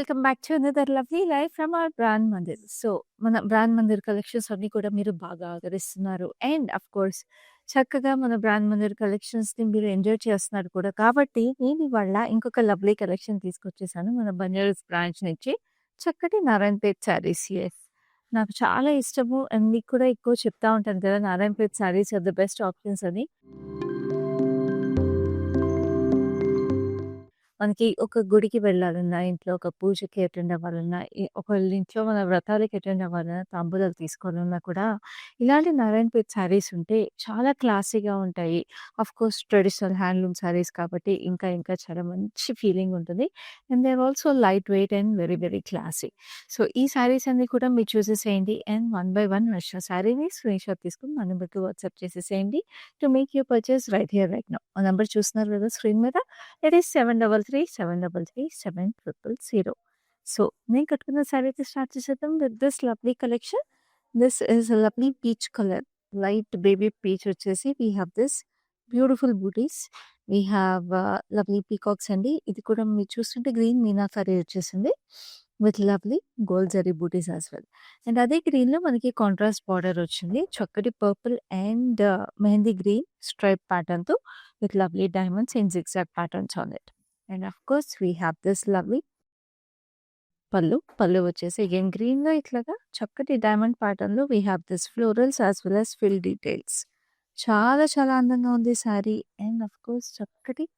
Welcome back to another lovely life from our brand Mandir. So, మన brand Mandir collections అన్నీ కూడా మీరు బాగా ఆదరిస్తున్నారు. అండ్ కోర్స్ చక్కగా మన బ్రాండ్ మందిర్ కలెక్షన్స్‌ని మీరు ఎంజాయ్ చేస్తున్నారు కూడా. కాబట్టి నేను ఇవాళ ఇంకొక లవ్లీ కలెక్షన్ తీసుకొచ్చేసాను. మన బంజారాస్ బ్రాంచ్ నుంచి చక్కటి నారాయణపేట్ శారీస్. యెస్. నాకు చాలా ఇష్టము. అండ్ మీకు కూడా ఎక్కువ చెప్తా ఉంటాను కదా! Narayanpet saris are the best options అని. మనకి ఒక గుడికి వెళ్ళాలన్నా, ఇంట్లో ఒక పూజకి అటెండ్ అవ్వాలన్నా, ఒకళ్ళ ఇంట్లో మన వ్రతాలకి అటెండ్ అవ్వాలన్నా, తాంబూలాలు తీసుకోవాలన్నా కూడా ఇలాంటి నారాయణపేట్ శారీస్ ఉంటే చాలా క్లాసీగా ఉంటాయి. ఆఫ్‌కోర్స్ ట్రెడిషనల్ హ్యాండ్లూమ్ శారీస్ కాబట్టి ఇంకా చాలా మంచి ఫీలింగ్ ఉంటుంది. And they are also light weight and very very classy. So, ఈ శారీస్ అన్నీ కూడా మీరు చూసేసేయండి. అండ్ వన్ బై వన్ నచ్చిన శారీని స్క్రీన్‌షాట్ తీసుకొని మా నంబర్‌కి వాట్సాప్ చేసేసేయండి to make your purchase right here right now. ఆ నంబర్ చూస్తున్నారు కదా స్క్రీన్ మీద. It is 7337337000. సో, నేను కట్టుకున్న శారీ అయితే స్టార్ట్ చేసేద్దాం with this lovely collection. This is lovely peach colour. Light baby peach వచ్చేసి we have this beautiful butis. We have lovely peacocks అండి. ఇది కూడా మీరు చూస్తుంటే గ్రీన్ మీనాకరీ వచ్చేసింది. With lovely gold zari butis as well. And అదే గ్రీన్‌లో మనకి కాంట్రాస్ట్ బార్డర్ వచ్చింది. చక్కటి purple and mehendi green stripe ప్యాటర్న్‌తో with lovely diamonds in zigzag patterns on it. And of course, we have this lovely పళ్ళు. పళ్ళు వచ్చేసి అగైన్ గ్రీన్‌లో ఇట్లాగా చక్కటి డైమండ్ ప్యాటర్న్‌లో we have this florals as well as fill details. చాలా అందంగా ఉంది శారీ. అండ్ ఆఫ్ కోర్స్ చక్కటి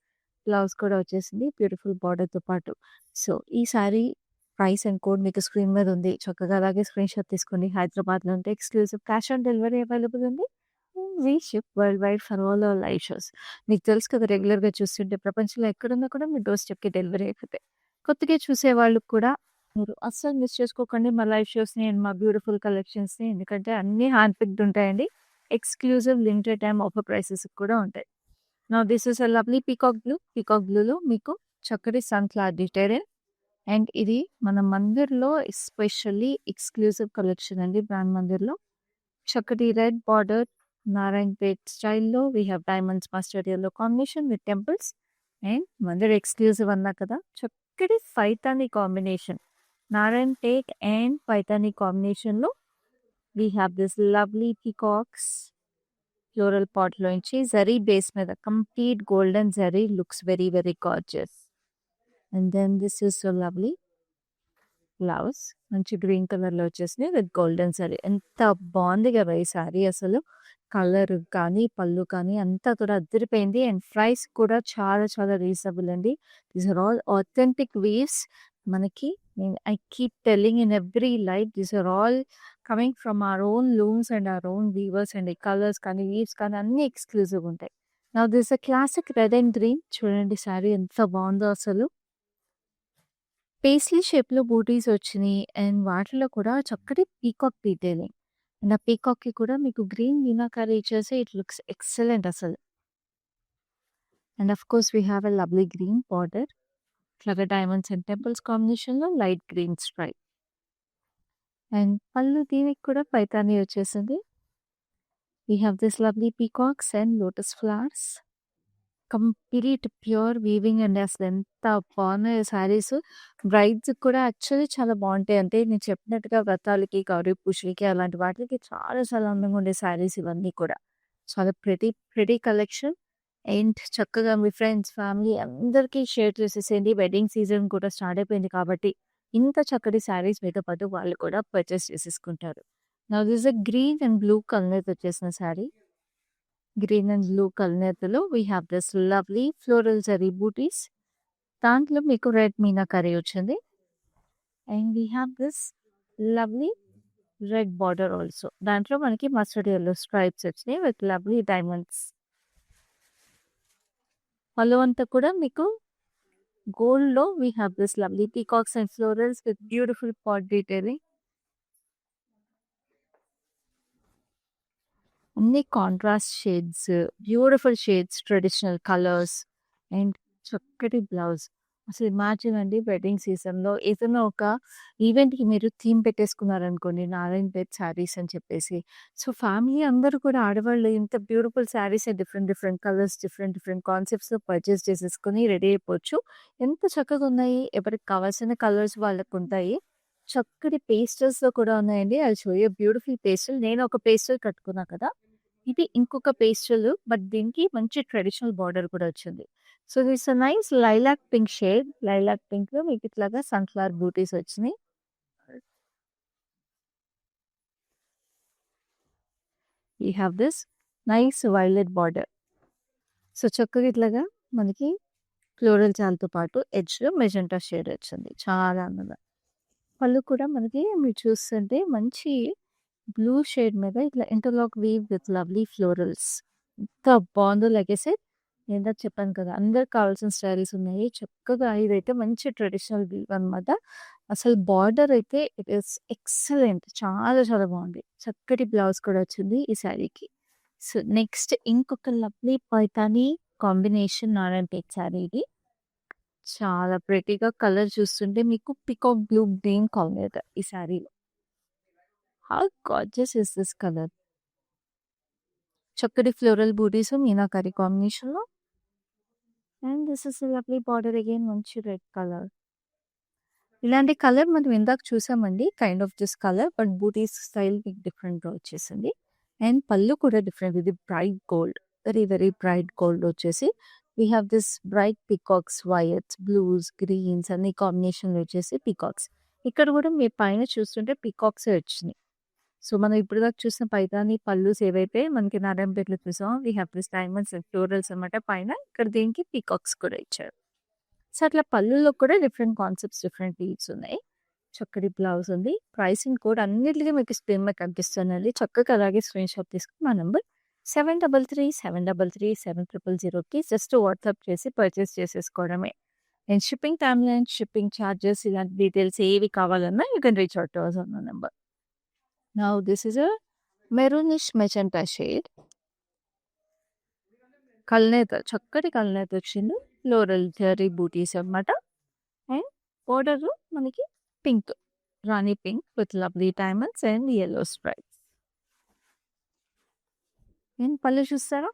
బ్లౌజ్ కూడా వచ్చేసింది బ్యూటిఫుల్ బార్డర్‌తో పాటు. సో, ఈ శారీ ప్రైస్ అండ్ కోడ్ మీకు స్క్రీన్ మీద ఉంది. చక్కగా అలాగే స్క్రీన్‌షాట్ తీసుకోండి. హైదరాబాద్‌లో ఉంటే exclusive cash on delivery available ఉంది. We ship worldwide for all our live shows. మీకు తెలుసు కదా రెగ్యులర్‌గా చూస్తుంటే ప్రపంచంలో ఎక్కడున్నా కూడా మీ డోర్ స్టెప్‌కి డెలివరీ అయిపోతాయి. కొత్తగా చూసేవాళ్ళు కూడా మీరు అస్సలు మిస్ చేసుకోకండి మా లైవ్ షోస్‌ని అండ్ మా బ్యూటిఫుల్ కలెక్షన్స్‌ని. ఎందుకంటే అన్నీ హ్యాండ్ పిక్డ్ ఉంటాయండి. ఎక్స్‌క్లూజివ్ లిమిటెడ్ టైమ్ ఆఫర్ ప్రైసెస్‌కి కూడా ఉంటాయి. Now this is a lovely peacock blue. Peacock బ్లూలో మీకు చక్కటి సన్ క్లాడ్ డిటైల్. అండ్ ఇది మన మందిర్‌లో ఎస్పెషల్లీ ఎక్స్‌క్లూజివ్ కలెక్షన్ అండి బ్రాండ్ మందిర్‌లో. చక్కటి రెడ్ బార్డర్ నారాయణపేట్ స్టైల్‌లో we have diamonds mustard yellow combination with temples. And Mandir exclusive అన్నా కదా! చక్కటి పైతాని కాంబినేషన్. నారాయణపేట్ అండ్ పైతాని కాంబినేషన్‌లో we have this lovely peacocks. Floral పాట్‌లోంచి జరీ బేస్ మీద complete golden zari looks very very gorgeous. And then this is so lovely blouse. మంచి green కలర్‌లో వచ్చేసింది with golden zari. ఎంత బావుంది కదా! ఈ శారీ అసలు. కలర్ కానీ, పళ్ళు కానీ అంతా కూడా అదిరిపోయింది. అండ్ ప్రైస్ కూడా చాలా రీజనబుల్ అండి. These are all authentic weaves. మనకి I keep telling in every live these are all coming from our own looms and our own weavers. And ఈ కలర్స్ కానీ, వీవ్స్ కానీ అన్నీ ఎక్స్‌క్లూజివ్ ఉంటాయి. Now this a classic red and green. చూడండి శారీ ఎంత బావుందో అసలు. పేస్లీ షేప్‌లో బూటీస్ వచ్చినియి. అండ్ వాటిలో కూడా చక్కటి పీకాక్ డీటెయిలింగ్. అండ్ ఆ పీకాక్‌కి కూడా మీకు గ్రీన్ మీనాకరీ ఇచ్చేసి ఇట్ లుక్స్ ఎక్సలెంట్ అసలు. And of course we have a lovely green border. ఇట్లాగా డైమండ్స్ అండ్ టెంపుల్స్ కాంబినేషన్‌లో లైట్ గ్రీన్ స్ట్రైప్. అండ్ పళ్ళు దీనికి కూడా పైతాని వచ్చేసింది. We have this lovely peacocks and lotus flowers. Complete pure weaving అండి. అసలెంత బాగున్నాయో శారీస్. బ్రైడ్స్‌కి కూడా యాక్చువల్లీ చాలా బావుంటాయి. అంటే నేను చెప్పినట్టుగా వ్రతాలకి, గౌరీ పూజలకి అలాంటి వాటిలకి చాలా అందంగా ఉండే శారీస్ ఇవన్నీ కూడా. చాలా ప్రెటీ కలెక్షన్. అండ్ చక్కగా మీ ఫ్రెండ్స్, ఫ్యామిలీ అందరికీ షేర్ చేసేసేయండి. వెడ్డింగ్ సీజన్ కూడా స్టార్ట్ అయిపోయింది కాబట్టి ఇంత చక్కటి శారీస్ మీతో పాటు వాళ్ళు కూడా పర్చేస్ చేసేసుకుంటారు. Now this a green and blue కలర్‌తో వచ్చేసిన శారీ. గ్రీన్ అండ్ బ్లూ కలర్‌లో we have this lovely floral zari butis. దాంట్లో మీకు రెడ్ మీనాకరీ వచ్చింది. And we have this lovely red border also. దాంట్లో మనకి మస్టర్డ్ యెల్లో స్ట్రైప్స్ వచ్చినాయి విత్ లవ్లీ డైమండ్స్. పళ్ళు అంతా కూడా మీకు గోల్డ్‌లో we have this lovely peacocks and florals with beautiful pot detailing. అన్ని contrast shades, beautiful shades, traditional colours and చక్కటి blouse. అసలు ఇమాజిన్ అండి వెడ్డింగ్ సీజన్‌లో ఏదైనా ఒక ఈవెంట్‌కి మీరు థీమ్ పెట్టేసుకున్నారనుకోండి 'నారాయణపేట్ శారీస్' అని చెప్పేసి. సో, ఫ్యామిలీ అందరూ కూడా ఆడవాళ్ళు ఇంత beautiful saris different different colours, different different కాన్సెప్ట్స్‌లో పర్చేస్ చేసేసుకొని రెడీ అయిపోవచ్చు. ఎంత చక్కగున్నాయి. ఎవరికి కావాల్సిన కలర్స్ వాళ్ళకుంటాయి. చక్కటి పేస్టల్స్‌లో కూడా ఉన్నాయండి. I will show you beautiful pastel. నేను ఒక పేస్టల్ కట్టుకున్నా కదా! ఇది ఇంకొక పేస్టల్ బట్ దీనికి మంచి ట్రెడిషనల్ బార్డర్ కూడా వచ్చింది. So, it's a nice lilac pink shade. Lilac పింక్‌లో మీకు ఇట్లాగా సన్‌ఫ్లవర్ బూటీస్ వచ్చినాయి. We have this nice violet border. So, చక్కగా ఇట్లాగా మనకి ఫ్లోరల్ చాల్‌తో పాటు ఎడ్జ్‌లో మెజెంటా షేడ్ వచ్చింది. చాలా అందంగా. పళ్ళు కూడా మనకి మీరు చూస్తుంటే మంచి బ్లూ షేడ్ మీద ఇట్లా interlock weave with lovely florals. ఎంత బావుందో లైక్ ఐ సెడ్ నేను ఇందాక చెప్పాను కదా! అందరికి కావాల్సిన స్టైల్స్ ఉన్నాయి. చక్కగా ఇదైతే మంచి ట్రెడిషనల్ వీవ్ అనమాట. అసలు బార్డర్ అయితే ఇట్ ఈస్ ఎక్సలెంట్. చాలా చాలా బావుంది. చక్కటి బ్లౌజ్ కూడా వచ్చింది ఈ శారీకి. సో, నెక్స్ట్ ఇంకొక లవ్లీ పైతాని కాంబినేషన్ నారాయణపేట్ శారీ ఇది. చాలా ప్రెటీగా కలర్ చూస్తుంటే మీకు పీకాక్ బ్లూ గ్రీన్ కలర్ ఈ శారీలో. How gorgeous is this colour! చక్కటి ఫ్లోరల్ బూటీస్ మీనాకరి కాంబినేషన్‌లో. And this is lovely border again మంచి రెడ్ కలర్. ఇలాంటి కలర్ మనం ఇందాక చూసామండి. Kind of this colour but butis style మీకు డిఫరెంట్‌గా వచ్చేసింది. అండ్ పళ్ళు కూడా డిఫరెంట్ ఇది bright gold. Very very bright gold వచ్చేసి we have this bright peacocks, whites, blues, greens అన్ని కాంబినేషన్‌లో వచ్చేసి పీకాక్స్. ఇక్కడ కూడా మీరు పైన చూస్తుంటే పీకాక్సే వచ్చినాయి. సో, మనం ఇప్పటిదాకా చూసిన పైతాని పళ్ళుస్ ఏవైతే మనకి నారాయణపేటలో చూసామో we have this diamonds and florals అనమాట పైన. ఇక్కడ దీనికి పీకాక్స్ కూడా ఇచ్చారు. సో, అట్లా పళ్ళులో కూడా డిఫరెంట్ కాన్సెప్ట్స్, డిఫరెంట్ వీవ్స్ ఉన్నాయి. చక్కటి బ్లౌజ్ ఉంది. ప్రైసింగ్ కూడా అన్నిట్లికి మీకు స్క్రీన్ మీద కనిపిస్తుందండి. చక్కగా అలాగే స్క్రీన్‌షాట్ తీసుకొని మా నంబర్ 7337337000కి జస్ట్ వాట్సాప్ చేసి పర్చేస్ చేసేసుకోవడమే. And shipping timeline, shipping charges ఇలాంటి డీటెయిల్స్ ఏవి కావాలన్నా you can reach out to us on my number. Now this is a maroonish magenta shade. కల్నేత చక్కటి కల్నేత వచ్చింది. ఫ్లోరల్ జరీ బూటీస్ అనమాట. అండ్ బోర్డర్ మనకి pink, rani pink with lovely diamonds and yellow stripes. And pallu చూస్తారా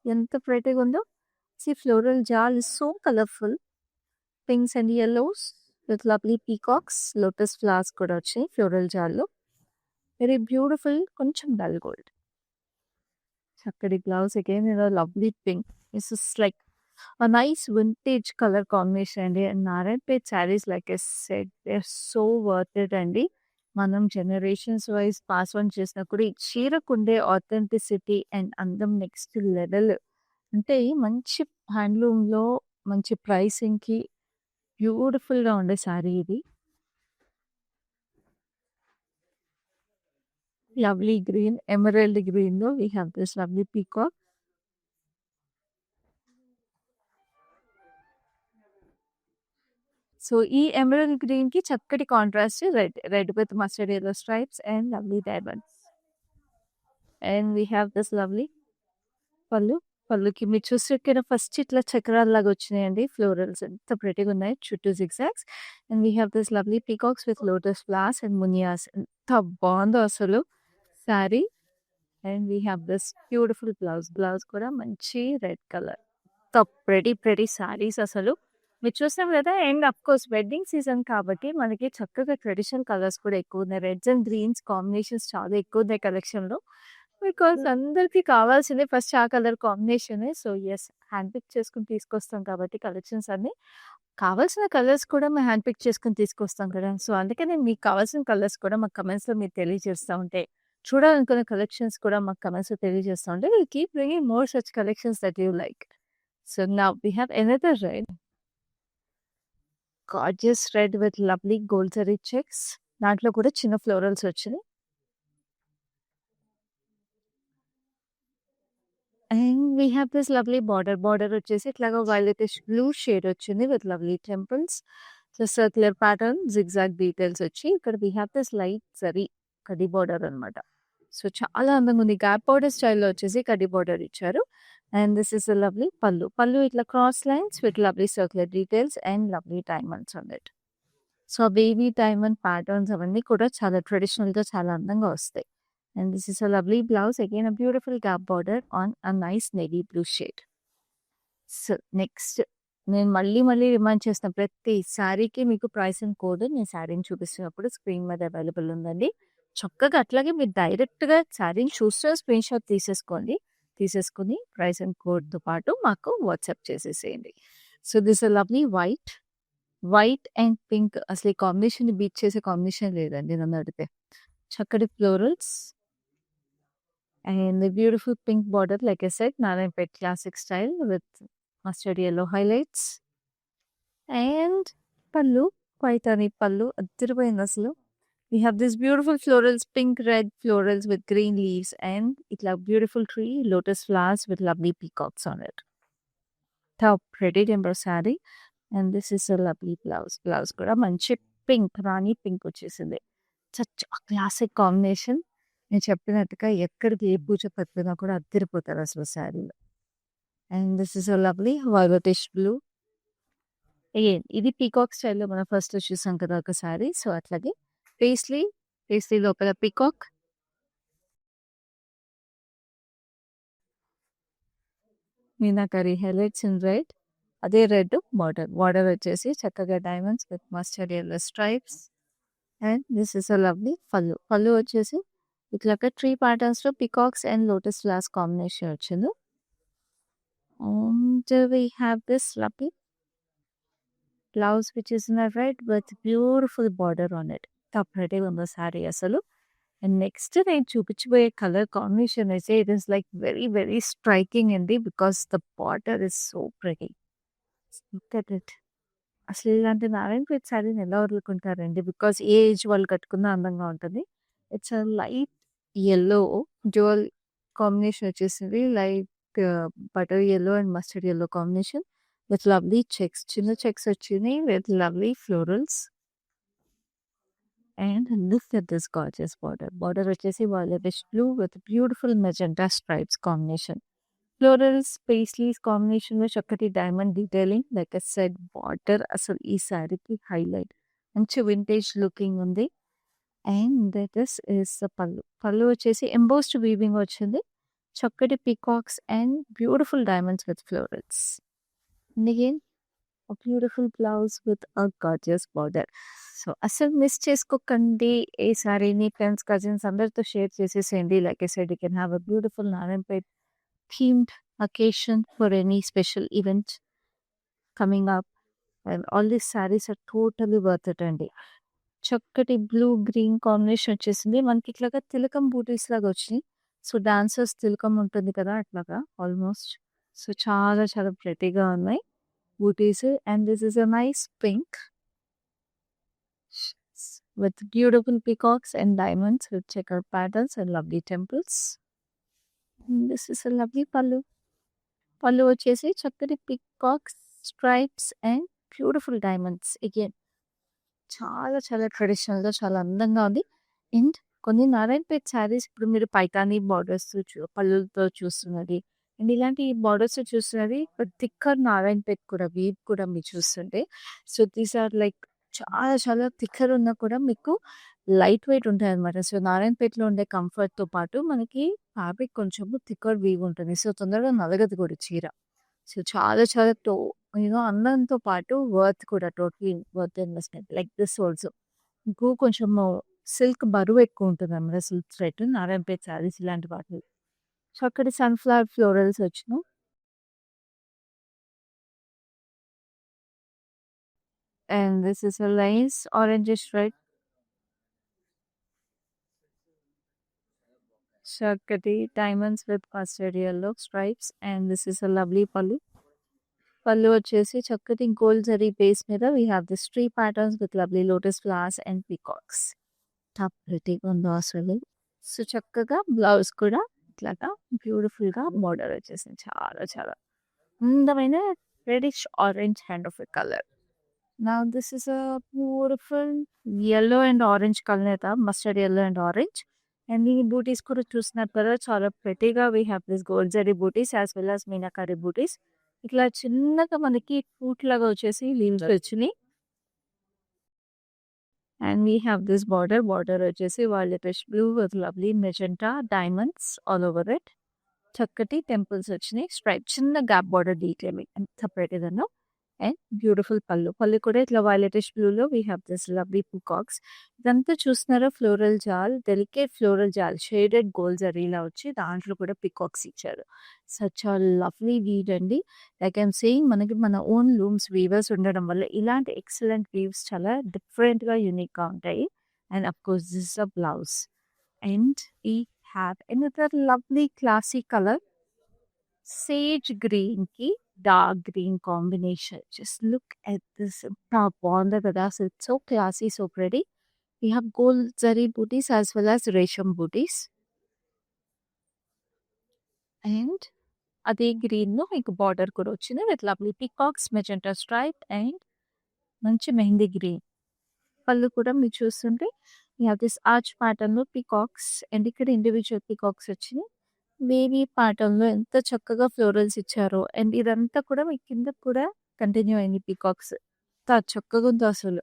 ఎంత ప్రెటీగా ఉందో. See floral jaal is so colourful. Pinks and yellows with lovely peacocks, lotus flowers కూడా వచ్చాయి ఫ్లోరల్ జాల్లో. వెరీ బ్యూటిఫుల్ కొంచెం డల్ గోల్డ్. చక్కటి blouse again lovely pink. This is like a nice vintage color combination అండి. And Narayanpet saris like I said they are so worth it అండి. మనం generations wise pass on చేసినా కూడా ఈ చీరకుండే ఆథెంటిసిటీ అండ్ అందం నెక్స్ట్ లెవెల్. అంటే మంచి హ్యాండ్లూమ్‌లో మంచి ప్రైసింగ్‌కి బ్యూటిఫుల్‌గా ఉండే శారీ ఇది. లవ్లీ గ్రీన్, ఎమరాల్డ్ గ్రీన్‌లో we have this lovely peacock. So, ఈ ఎమరాల్డ్ గ్రీన్‌కి చక్కటి contrast red. Red with mustard yellow stripes and lovely diamonds. And we have this lovely pallu. పళ్ళుకి మీరు చూస్తే ఫస్ట్ ఇట్లా చక్రాల్లాగా వచ్చినాయండి. ఫ్లోరల్స్ ఎంత ప్రెటీగా ఉన్నాయి. చుట్టూ zigzags. And we have this lovely peacocks with lotus flowers and munias. ఎంత బావుందో అసలు sari. And we have this beautiful blouse. Blouse కూడా మంచి రెడ్ కలర్. ఎంత ప్రెటీ శారీస్ అసలు. మీరు చూసారు కదా! అండ్ అఫ్‌కోర్స్ వెడ్డింగ్ సీజన్ కాబట్టి మనకి చక్కగా ట్రెడిషనల్ కలర్స్ కూడా ఎక్కువున్నాయి. రెడ్స్ అండ్ గ్రీన్స్ కాంబినేషన్స్ చాలా ఎక్కువున్నాయి కలెక్షన్‌లో. బికాజ్ అందరికి కావాల్సింది ఫస్ట్ ఆ కలర్ కాంబినేషనే. సో, యెస్ హ్యాండ్ పిక్ చేసుకొని తీసుకొస్తాం కాబట్టి కలెక్షన్స్ అన్నీ. కావాల్సిన కలర్స్ కూడా మేము హ్యాండ్ పిక్ చేసుకొని తీసుకొస్తాం కదా! సో, అందుకనే మీకు కావాల్సిన కలర్స్ కూడా మాకు కమెంట్స్‌లో మీరు తెలియజేస్తా ఉంటే, చూడాలనుకున్న కలెక్షన్స్ కూడా మాకు కమెంట్స్‌లో తెలియజేస్తా ఉంటే will keep bringing more such collections that you like. So, now we have another red. Gorgeous red with lovely gold zari checks. దాంట్లో కూడా చిన్న ఫ్లోరల్స్ వచ్చినాయి. And we have this lovely border. Border వచ్చేసి ఇట్లాగా వైలెటిష్ బ్లూ షేడ్ వచ్చింది with lovely temples. So, circular pattern zigzag details వచ్చి ఇక్కడ we have this light zari కడ్డీ బార్డర్ అనమాట. సో, చాలా అందంగా ఉంది. గ్యాప్ బార్డర్ స్టైల్‌లో వచ్చేసి కడ్డీ బార్డర్ ఇచ్చారు. And this is a lovely pallu. Pallu itla cross lines with lovely circular details and lovely diamonds on it. So, baby diamond patterns అవన్నీ కూడా చాలా ట్రెడిషనల్‌గా చాలా అందంగా వస్తాయి. And this is a lovely blouse again a beautiful gap border on a nice navy blue shade. So, next నేను మళ్ళీ remind చేస్తున్న ప్రతి శారీకి మీకు ప్రైస్ అండ్ కోడ్ నేను శారీని చూపిస్తున్నప్పుడు స్క్రీన్ మీద అవైలబుల్ ఉందండి. చక్కగా అట్లాగే మీరు డైరెక్ట్‌గా శారీని చూస్తూ స్క్రీన్‌షాట్ తీసేసుకోండి. తీసేసుకొని ప్రైస్ అండ్ కోడ్‌తో పాటు మాకు వాట్సాప్ చేసేసేయండి. So, this a lovely white and pink అసలు ఈ కాంబినేషన్‌ని బీట్ చేసే కాంబినేషన్ లేదండి నన్నడిగితే. చక్కటి florals and beautiful pink border like I said Narayanpet classic style with mustard yellow highlights and పళ్ళు పైతాని పళ్ళు అదిరిపోయిందసలు. We have this beautiful florals, pink red florals with green leaves and itla beautiful tree, lotus flowers with lovely peacocks on it. How pretty timber saree. And this is a lovely blouse. Blouse కూడా మంచి pink rani pink వచ్చేసింది. Such classic combination. నేను చెప్పినట్టుగా ఎక్కడికి ఏ పూజ పట్టినా కూడా అద్దరిపోతారు అసలు శారీలో. And this is a lovely violetish blue. Again ఇది పీకాక్ స్టైల్‌లో మనం ఫస్ట్ చూసాం కదా ఒక శారీ. సో, అట్లాగే పేస్లీ లోపల peacock meenakari highlights in red. అదే రెడ్ బార్డర్ వచ్చేసి చక్కగా diamonds with mustard yellow stripes. And this is a lovely pallu వచ్చేసి ఇట్లాగా ట్రీ ప్యాటర్న్స్‌లో peacocks and lotus flowers combination వచ్చింది. And we have this lovely blouse which is in red with beautiful border on it. ఎంత ప్రెటీగా ఉందో శారీ అసలు. And next నేను చూపించబోయే కలర్ కాంబినేషన్ అయితే it is like very striking అండి because the border is so pretty. Look at it. అసలు ఇలాంటి నారాయణపేట్ శారీని ఎలా వదులుకుంటారండి? బికాస్ ఏ ఏజ్ వాళ్ళు కట్టుకున్నా అందంగా ఉంటుంది. It's a light yellow dual combination వచ్చేసింది. Light butter yellow and mustard yellow combination with lovely checks. చిన్న చెక్స్ వచ్చినాయి with lovely florals. And look at this gorgeous border. Border వచ్చేసి violetish blue with beautiful magenta stripes combination. Florals, paisleys కాంబినేషన్‌లో చక్కటి diamond detailing. Like I said border అసలు ఈ శారీకి highlight. మంచి vintage looking ఉంది. And this is the pallu. Pallu వచ్చేసి embossed weaving వచ్చింది. చక్కటి peacocks and beautiful diamonds with florals. And again a beautiful blouse with a gorgeous border. So, అస్సలు miss చేసుకోకండి. ఏ శారీని ఫ్రెండ్స్, కజిన్స్ అందరితో షేర్ చేసేసేయండి. Like I said you can have a beautiful Narayanpet themed occasion for any special event coming up. And all these saris are totally worth it అండి. చక్కటి blue, green combination వచ్చేసింది. మనకి ఇట్లాగా తిలకం బూటీస్ లాగా వచ్చినాయి. సో, డాన్సర్స్ తిలకం ఉంటుంది కదా అట్లాగా ఆల్మోస్ట్. సో, చాలా ప్రెటీగా ఉన్నాయి butis. And this is a nice pink with beautiful peacocks and diamonds with checkered patterns and lovely temples. And this is a lovely pallu. పళ్ళు వచ్చేసి చక్కటి peacocks, stripes and beautiful diamonds. Again చాలా ట్రెడిషనల్‌గా చాలా అందంగా ఉంది. అండ్ కొన్ని నారాయణపేట్ శారీస్ ఇప్పుడు మీరు పైతాని బార్డర్స్ పళ్ళులతో చూస్తున్నది. అండ్ ఇలాంటి బార్డర్స్ చూస్తున్నది థిక్కర్ నారాయణపేట్ కూడా వీవ్ కూడా మీరు చూస్తుంటే. సో, దీస్ ఆర్ లైక్ చాలా థిక్కర్ ఉన్నా కూడా మీకు లైట్ వెయిట్ ఉంటాయన్నమాట. సో, నారాయణపేటలో ఉండే కంఫర్ట్‌తో పాటు మనకి ఫ్యాబ్రిక్ కొంచెము థిక్కర్ వీవ్ ఉంటుంది. సో, తొందరగా నలగదు కూడా చీర. సో, చాలా అందంతో పాటు వర్త్ కూడా totally worth investment. Like this also. మీకు కొంచెము సిల్క్ బరువు ఎక్కువ ఉంటుందన్నమాట. సిల్క్ థ్రెడ్ నారాయణపేట్ శారీస్ ఇలాంటి వాటిలో. సో, అక్కడ సన్‌ఫ్లవర్ ఫ్లోరల్స్ వచ్చినాయి. And this is a nice orangish red. చక్కటి diamonds with mustard yellow stripes. And this is a lovely pallu. Pallu వచ్చేసి చక్కటి గోల్డ్ జరీ బేస్ మీద we have this tree patterns with lovely lotus flowers and peacocks. ఎంత ప్రిటీగా ఉందో అసలు. So, చక్కగా blouse కూడా ఇట్లాగా బ్యూటిఫుల్‌గా బార్డర్ వచ్చేసింది. చాలా అందమైన reddish orange kind of a colour. Now this is a beautiful yellow and orange కలనేత mustard yellow and orange. And ఈ బూటీస్ కూడా చూస్తున్నారు కదా, చాలా ప్రెటీగా we have this gold zari butis as well as meenakari butis. ఇట్లా చిన్నగా మనకి ఫ్రూట్ లాగా వచ్చేసి లీవ్స్ వచ్చినాయి. And we have this border వచ్చేసి violetish blue with lovely magenta diamonds all over it. చక్కటి టెంపుల్స్ వచ్చినాయి. స్ట్రైప్ చిన్న గ్యాప్ బార్డర్ డీటెయిలింగ్ ఎంత పెట్టేదన్నో. అండ్ బ్యూటిఫుల్ పళ్ళు కూడా ఇట్లా వైలెటిష్ బ్లూలో we have this lovely peacocks. ఇదంతా చూస్తున్నారా floral jaal, delicate floral jaal shaded gold జరీలా వచ్చి దాంట్లో కూడా పీకాక్స్ ఇచ్చారు. సచ్ ఆ లవ్లీ వీవ్ అండి. లైక్ ఐఎమ్ సేయింగ్, మనకి మన ఓన్ లూమ్స్ వీవర్స్ ఉండడం వల్ల ఇలాంటి ఎక్సలెంట్ వీవ్స్ చాలా డిఫరెంట్గా యూనిక్గా ఉంటాయి. And of course this is a blouse. And we have another lovely classy colour, sage green కి dark green combination. Just look at this, ఎంత బాగుందో కదా అసలు. So classy, so pretty. We have gold zari butis as well as resham butis. And అదే green లో మీకు border కూడా వచ్చింది with lovely peacocks, magenta stripe and మంచి మెహందీ గ్రీన్. పళ్ళు కూడా మీరు చూస్తుంటే we have this arch pattern లో పీకాక్స్ అండ్ ఇక్కడ ఇండివిజువల్ పీకాక్స్ వచ్చినాయి. బేబీ ప్యాటర్న్‌లో ఎంత చక్కగా ఫ్లోరల్స్ ఇచ్చారో. అండ్ ఇదంతా కూడా మీకు కిందకి కూడా కంటిన్యూ అయింది పీకాక్స్. ఎంత చక్కగుందో అసలు.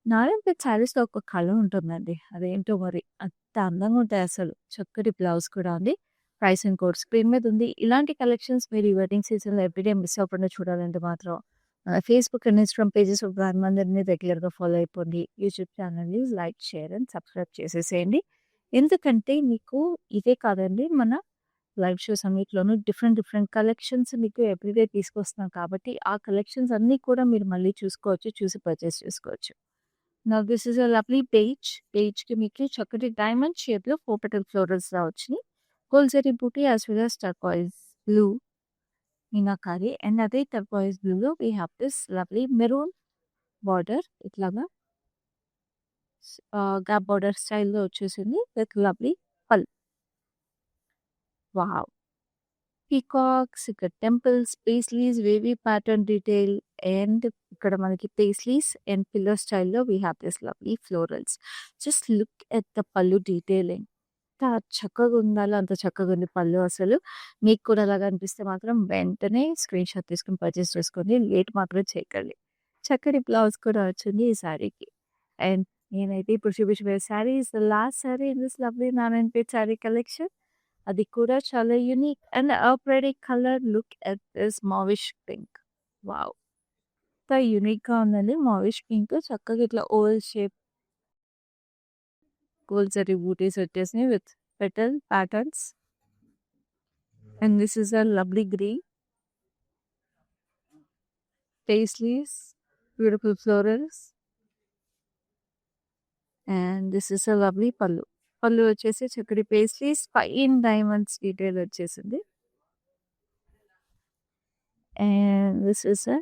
నారాయణపేట శారీస్‌లో ఒక కళ ఉంటుందండి. అదేంటో మరి అంత అందంగా ఉంటాయి అసలు. చక్కటి బ్లౌజ్ కూడా ఉంది. ప్రైస్ అండ్ కోడ్ స్క్రీన్ మీద ఉంది. ఇలాంటి కలెక్షన్స్ మీరు ఈ వెడ్డింగ్ సీజన్‌లో ఎవ్రీడే మిస్ అవ్వకుండా చూడాలంటే మాత్రం Facebook and Instagram pages of బ్రాండ్‌మందరిని రెగ్యులర్‌గా ఫాలో అయిపోండి. యూట్యూబ్ ఛానల్‌ని లైక్, షేర్ అండ్ సబ్స్క్రైబ్ చేసేసేయండి. ఎందుకంటే మీకు ఇదే కాదండి, మన లైవ్ షోస్ అన్నిట్లోనూ డిఫరెంట్ కలెక్షన్స్ మీకు ఎవ్రీడే తీసుకొస్తున్నాం కాబట్టి ఆ కలెక్షన్స్ అన్నీ కూడా మీరు మళ్ళీ చూసుకోవచ్చు, చూసి పర్చేస్ చేసుకోవచ్చు. Now this is a lovely పేజ్‌కి మీకు చక్కటి డైమండ్ షేప్‌లో 4 పెటల్ ఫ్లోరల్స్‌లా వచ్చినాయి. Gold zari buti as well as turquoise blue meenakari. And అదే టర్కాయిజ్ బ్లూలో we have this lovely maroon border ఇట్లాగా గ్యాప్ బార్డర్ స్టైల్‌లో వచ్చేసింది with lovely pallu. Wow! Peacocks, ఇక్కడ temples, paisleys, wavy pattern detail and ఇక్కడ మనకి పేస్లీస్ అండ్ పిల్లర్ స్టైల్‌లో we have this lovely florals. Just look at the పళ్ళు detailing. ఎంత చక్కగా ఉండాలో అంత చక్కగా ఉంది పళ్ళు అసలు. మీకు కూడా అలాగా అనిపిస్తే మాత్రం వెంటనే స్క్రీన్‌షాట్ తీసుకొని పర్చేస్ చేసుకోండి. లేట్ మాత్రం చేయకండి. చక్కటి బ్లౌజ్ కూడా వచ్చింది ఈ శారీకి. అండ్ నేనైతే ఇప్పుడు చూపించబోయే sari is the last sari in this lovely Narayanpet sari collection. అది కూడా చాలా unique and pretty colour. Look at this mauvish pink. Wow! ఎంత యూనిక్‌గా ఉందండి మావిష్ పింక్. చక్కగా ఇట్లా oval shape gold zari butis వచ్చేసినాయి with petal patterns. And this is a lovely green. Paisleys, beautiful florals. And this is a lovely pallu. Pallu వచ్చేసి చక్కటి paisleys, fine diamonds detail వచ్చేసింది. And this is a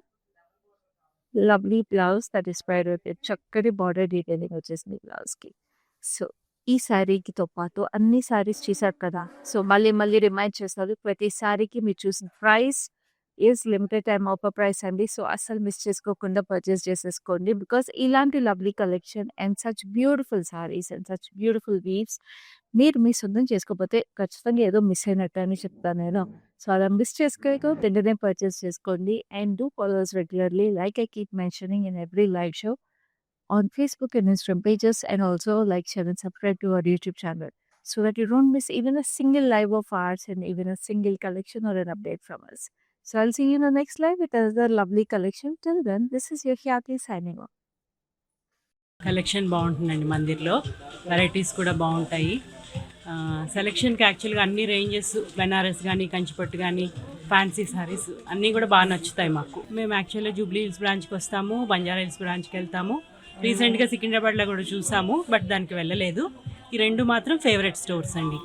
lovely blouse that is pied with చక్కటి border detailing వచ్చేసింది బ్లౌజ్‌కి. So ఈ శారీకితో పాటు అన్ని శారీస్ చూసారు కదా. సో మళ్ళీ రిమైండ్ చేస్తారు, ప్రతి శారీకి మీరు చూసిన price is limited time offer price అండి. సో అస్సలు మిస్ చేసుకోకుండా పర్చేస్ చేసేసుకోండి. బికాస్ ఇలాంటి lovely collection and such beautiful saris and such beautiful weaves మీరు మీ సొంతం చేసుకోకపోతే ఖచ్చితంగా ఏదో మిస్ అయినట్టు అని చెప్తాను నేను. సో అలా మిస్ చేసుకోక వెంటనే పర్చేస్ చేసుకోండి. And do follow us regularly like I keep mentioning in every live show on Facebook and Instagram pages, and also like, share and subscribe to our YouTube channel so that you don't miss even a single live of ours and even a single collection or an update from us. So I'll see you in the next live with another lovely collection. Till then, this is your Hyati signing off. Collection బాగుంటుందండి మందిర్లో. Varieties కూడా బాగుంటాయి. సెలెక్షన్కి యాక్చువల్గా అన్ని ranges, Banaras కానీ, కంచిపట్టు కానీ, fancy saris అన్నీ కూడా బాగా నచ్చుతాయి మాకు. మేము యాక్చువల్గా జూబ్లీ హిల్స్ బ్రాంచ్కి వస్తాము, బంజారా హిల్స్ బ్రాంచ్కి వెళ్తాము. రీసెంట్గా సికింద్రాబాద్లో కూడా చూసాము, బట్ దానికి వెళ్ళలేదు. ఈ రెండు మాత్రం ఫేవరెట్ స్టోర్స్ అండి.